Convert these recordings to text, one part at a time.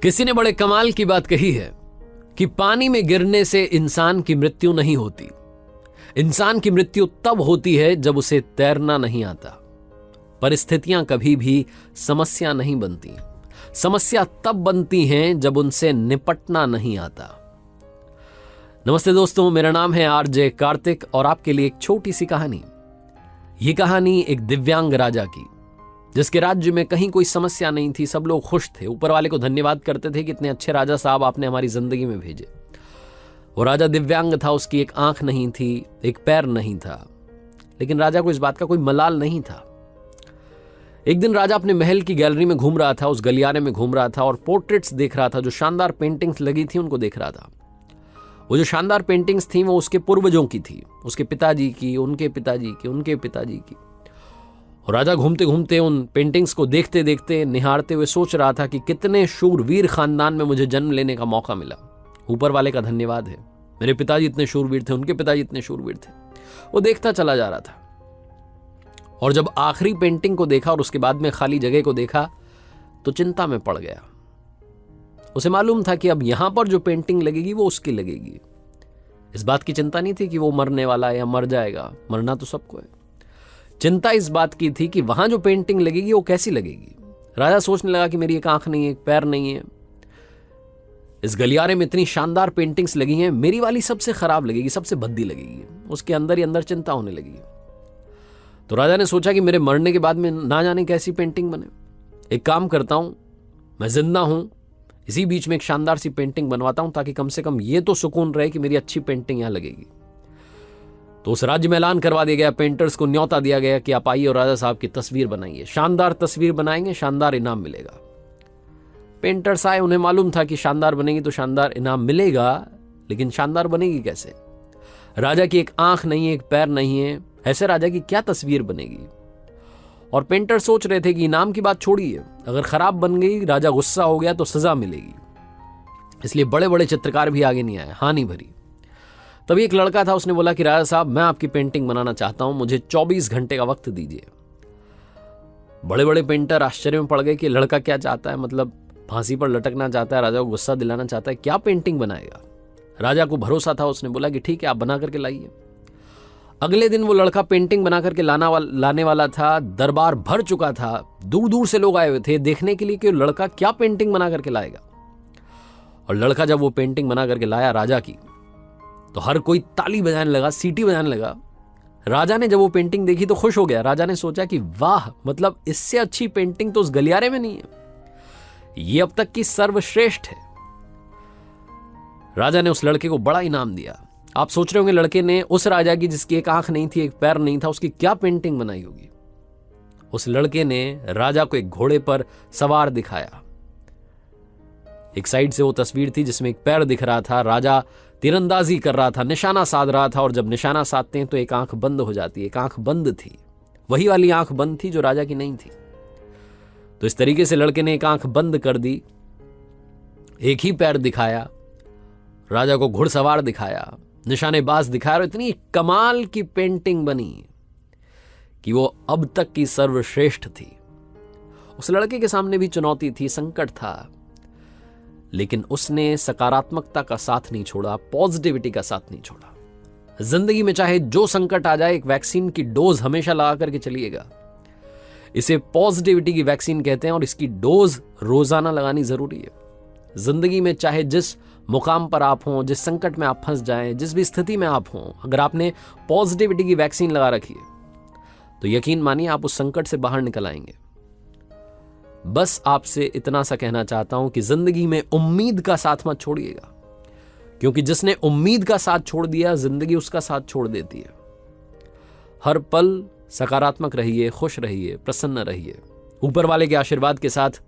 किसी ने बड़े कमाल की बात कही है कि पानी में गिरने से इंसान की मृत्यु नहीं होती। इंसान की मृत्यु तब होती है जब उसे तैरना नहीं आता। परिस्थितियां कभी भी समस्या नहीं बनती। समस्या तब बनती हैं जब उनसे निपटना नहीं आता। नमस्ते दोस्तों, मेरा नाम है आरजे कार्तिक और आपके लिए एक छोटी सी कहानी। ये कहानी एक दिव्यांग राजा की, जिसके राज्य में कहीं कोई समस्या नहीं थी। सब लोग खुश थे, ऊपर वाले को धन्यवाद करते थे कि इतने अच्छे राजा साहब आपने हमारी जिंदगी में भेजे। वो राजा दिव्यांग था, उसकी एक आंख नहीं थी, एक पैर नहीं था, लेकिन राजा को इस बात का कोई मलाल नहीं था। एक दिन राजा अपने महल की गैलरी में घूम रहा था, उस गलियारे में घूम रहा था और पोर्ट्रेट्स देख रहा था। जो शानदार पेंटिंग्स लगी थी उनको देख रहा था। वो जो शानदार पेंटिंग्स थी वो उसके पूर्वजों की थी, उसके पिताजी की, उनके पिताजी की, उनके पिताजी की। और राजा घूमते घूमते उन पेंटिंग्स को देखते देखते, निहारते हुए सोच रहा था कि कितने शूरवीर खानदान में मुझे जन्म लेने का मौका मिला। ऊपर वाले का धन्यवाद है, मेरे पिताजी इतने शूरवीर थे, उनके पिताजी इतने शूरवीर थे। वो देखता चला जा रहा था और जब आखिरी पेंटिंग को देखा और उसके बाद में खाली जगह को देखा तो चिंता में पड़ गया। उसे मालूम था कि अब यहां पर जो पेंटिंग लगेगी वो उसकी लगेगी। इस बात की चिंता नहीं थी कि वो मरने वाला है या मर जाएगा, मरना तो सबको है। चिंता इस बात की थी कि वहां जो पेंटिंग लगेगी वो कैसी लगेगी। राजा सोचने लगा कि मेरी एक आंख नहीं है, एक पैर नहीं है, इस गलियारे में इतनी शानदार पेंटिंग्स लगी हैं, मेरी वाली सबसे खराब लगेगी, सबसे भद्दी लगेगी। उसके अंदर ही अंदर चिंता होने लगी। तो राजा ने सोचा कि मेरे मरने के बाद में ना जाने कैसी पेंटिंग बने। एक काम करता हूं, मैं जिंदा हूं, इसी बीच में एक शानदार सी पेंटिंग बनवाता हूं ताकि कम से कम ये तो सुकून रहे कि मेरी अच्छी पेंटिंग यहां लगेगी। तो उस राज्य में ऐलान करवा दिया गया, पेंटर्स को न्योता दिया गया कि आप आइए और राजा साहब की तस्वीर बनाइए। शानदार तस्वीर बनाएंगे, शानदार इनाम मिलेगा। पेंटर्स आए, उन्हें मालूम था कि शानदार बनेगी तो शानदार इनाम मिलेगा, लेकिन शानदार बनेगी कैसे? राजा की एक आंख नहीं है, एक पैर नहीं है, ऐसे राजा की क्या तस्वीर बनेगी? और पेंटर सोच रहे थे कि इनाम की बात छोड़िए, अगर खराब बन गई, राजा गुस्सा हो गया तो सजा मिलेगी। इसलिए बड़े बड़े चित्रकार भी आगे नहीं आए, हानि भरी। तभी एक लड़का था, उसने बोला कि राजा साहब, मैं आपकी पेंटिंग बनाना चाहता हूं, मुझे 24 घंटे का वक्त दीजिए। बड़े बड़े पेंटर आश्चर्य में पड़ गए कि लड़का क्या चाहता है, मतलब फांसी पर लटकना चाहता है, राजा को गुस्सा दिलाना चाहता है, क्या पेंटिंग बनाएगा? राजा को भरोसा था, उसने बोला कि ठीक है, आप बना करके लाइए। अगले दिन वो लड़का पेंटिंग बना करके लाने वाला था। दरबार भर चुका था, दूर दूर से लोग आए हुए थे देखने के लिए कि लड़का क्या पेंटिंग बना करके लाएगा। और लड़का जब वो पेंटिंग बना करके लाया राजा की, तो हर कोई ताली बजाने लगा, सीटी बजाने लगा। राजा ने जब वो पेंटिंग देखी तो खुश हो गया। राजा ने सोचा कि वाह, मतलब इससे अच्छी पेंटिंग तो उस गलियारे में नहीं है, ये अब तक की सर्वश्रेष्ठ है। राजा ने उस लड़के को बड़ा इनाम दिया। आप सोच रहे होंगे लड़के ने उस राजा की जिसकी एक आंख नहीं थी, एक पैर नहीं था, उसकी क्या पेंटिंग बनाई होगी? उस लड़के ने राजा को एक घोड़े पर सवार दिखाया। एक साइड से वो तस्वीर थी जिसमें एक पैर दिख रहा था, राजा तीरंदाजी कर रहा था, निशाना साध रहा था। और जब निशाना साधते हैं तो एक आंख बंद हो जाती है, एक आंख बंद थी, वही वाली आंख बंद थी जो राजा की नहीं थी। तो इस तरीके से लड़के ने एक आंख बंद कर दी, एक ही पैर दिखाया, राजा को घुड़सवार दिखाया, निशानेबाज दिखाया, और इतनी कमाल की पेंटिंग बनी कि वो अब तक की सर्वश्रेष्ठ थी। उस लड़के के सामने भी चुनौती थी, संकट था, लेकिन उसने सकारात्मकता का साथ नहीं छोड़ा, पॉजिटिविटी का साथ नहीं छोड़ा। जिंदगी में चाहे जो संकट आ जाए, एक वैक्सीन की डोज हमेशा लगा करके चलिएगा। इसे पॉजिटिविटी की वैक्सीन कहते हैं और इसकी डोज रोजाना लगानी जरूरी है। जिंदगी में चाहे जिस मुकाम पर आप हों, जिस संकट में आप फंस जाएं, जिस भी स्थिति में आप हों, अगर आपने पॉजिटिविटी की वैक्सीन लगा रखी है तो यकीन मानिए आप उस संकट से बाहर निकल आएंगे। बस आपसे इतना सा कहना चाहता हूं कि जिंदगी में उम्मीद का साथ मत छोड़िएगा, क्योंकि जिसने उम्मीद का साथ छोड़ दिया, जिंदगी उसका साथ छोड़ देती है। हर पल सकारात्मक रहिए, खुश रहिए, प्रसन्न रहिए, ऊपर वाले के आशीर्वाद के साथ,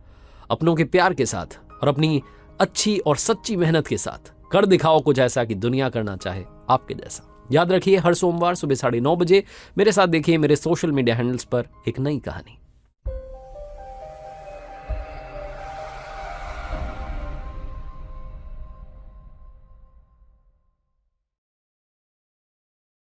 अपनों के प्यार के साथ और अपनी अच्छी और सच्ची मेहनत के साथ कर दिखाओ कुछ ऐसा कि दुनिया करना चाहे आपके जैसा। याद रखिए, हर सोमवार सुबह 9:30 बजे मेरे साथ देखिए मेरे सोशल मीडिया हैंडल्स पर एक नई कहानी।